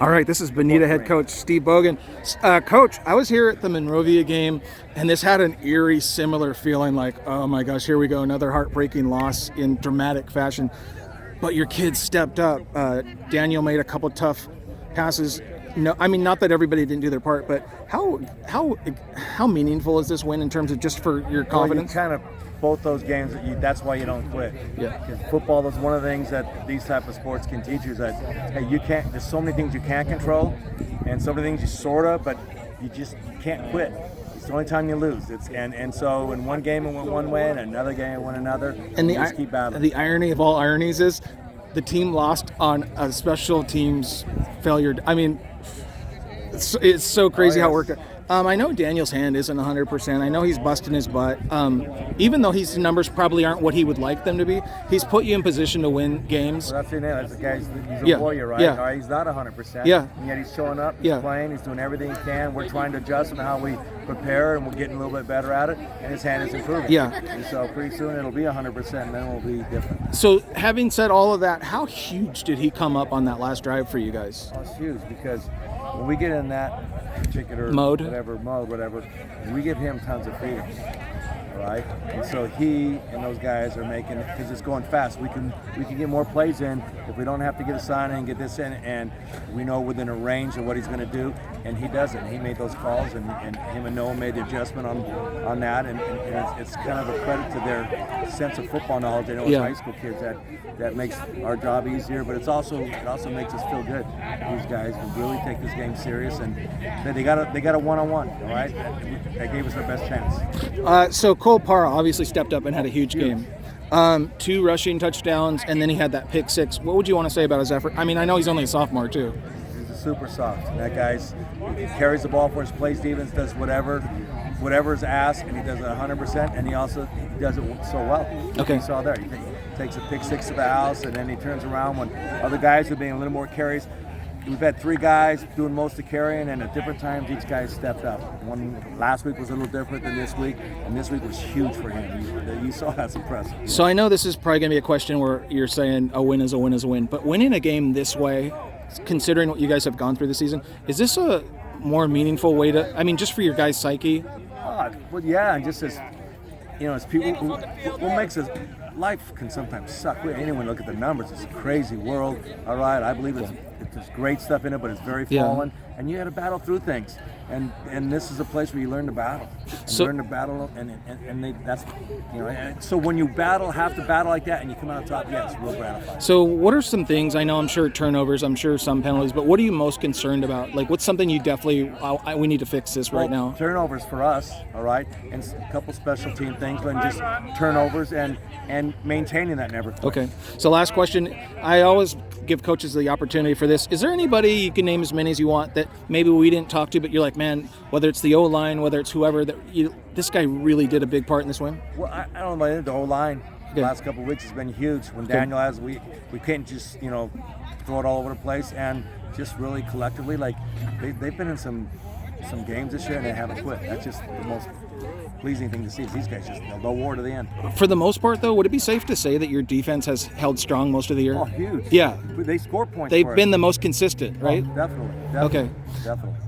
All right, this is Bonita head coach Steve Bogan. Coach, I was here at the Monrovia game, and this had an eerie, similar feeling like, oh my gosh, here we go, another heartbreaking loss in dramatic fashion. But your kids stepped up. Daniel made a couple tough passes. No, I mean, not that everybody didn't do their part, but how meaningful is this win in terms of just for your confidence? Well, you kind of both those games. That's why you don't quit. Yeah. Because football is one of the things that these type of sports can teach you. Is that hey, you can't. There's so many things you can't control, and so many things you sorta, but you can't quit. It's the only time you lose. And so in one game it went one way, and another game it went another. And you just keep battling. The irony of all ironies is the team lost on a special teams failure. I mean, it's so crazy how it worked out. I know Daniel's hand isn't 100%. I know he's busting his butt. Even though his numbers probably aren't what he would like them to be, he's put you in position to win games. Well, that's the That's the guy. He's a warrior, right? Yeah. All right, he's not 100%. Yeah. And yet he's showing up. He's playing. He's doing everything he can. We're trying to adjust on how we prepare, and we're getting a little bit better at it. And his hand is improving. Yeah. And so pretty soon it'll be 100%, and then it'll be different. So having said all of that, how huge did he come up on that last drive for you guys? Oh, it's huge because when we get in that particular mode, we give him tons of freedom. Right, and so he and those guys are making, because it's going fast. We can get more plays in if we don't have to get a sign and get this in, and we know within a range of what he's going to do, and he does it. He made those calls, and him and Noah made the adjustment on that, and it's kind of a credit to their sense of football knowledge. They know as high school kids that makes our job easier, but it also makes us feel good. These guys really take this game serious, and they got a one-on-one. All right, that gave us our best chance. So Cole Parra obviously stepped up and had a huge game. 2 rushing touchdowns, and then he had that pick 6. What would you want to say about his effort? I mean, I know he's only a sophomore too. He's a super soft. That guy's he carries the ball for us, plays defense, does whatever is asked, and he does it 100%, and he does it so well. Okay. You saw there. He takes a pick 6 to the house, and then he turns around when other guys are being a little more carries. We've had 3 guys doing most of the carrying, and at different times each guy stepped up. One last week was a little different than this week, and this week was huge for him. You saw that's impressive. So I know this is probably going to be a question where you're saying a win is a win is a win, but winning a game this way, considering what you guys have gone through this season, is this a more meaningful way to, I mean, just for your guys' psyche? Well, yeah, and just as people what makes us, life can sometimes suck. Anyone look at the numbers, it's a crazy world. All right, I believe there's great stuff in it, but it's very fallen, and you had to battle through things. And this is a place where you learn to battle. So when you have to battle like that, and you come out on top, it's real gratifying. So what are some things, I know I'm sure turnovers, I'm sure some penalties, but what are you most concerned about? Like, what's something you definitely, we need to fix this right now? Turnovers for us, all right, and a couple special team things, but just turnovers and maintaining that never quit. Okay. So last question, I always give coaches the opportunity for this. Is there anybody, you can name as many as you want, that maybe we didn't talk to, but you're like, man, whether it's the O-line, whether it's whoever, this guy really did a big part in this win? Well, I don't know about the O-line. The last couple of weeks has been huge. When Daniel has, we can't just, throw it all over the place, and just really collectively, like, they've been in some games this year and they haven't quit. That's just the most pleasing thing to see. Is these guys just no war to the end. For the most part, though, would it be safe to say that your defense has held strong most of the year? Oh, huge. Yeah. They score points. They've been the most consistent, right? Oh, definitely. Okay. Definitely.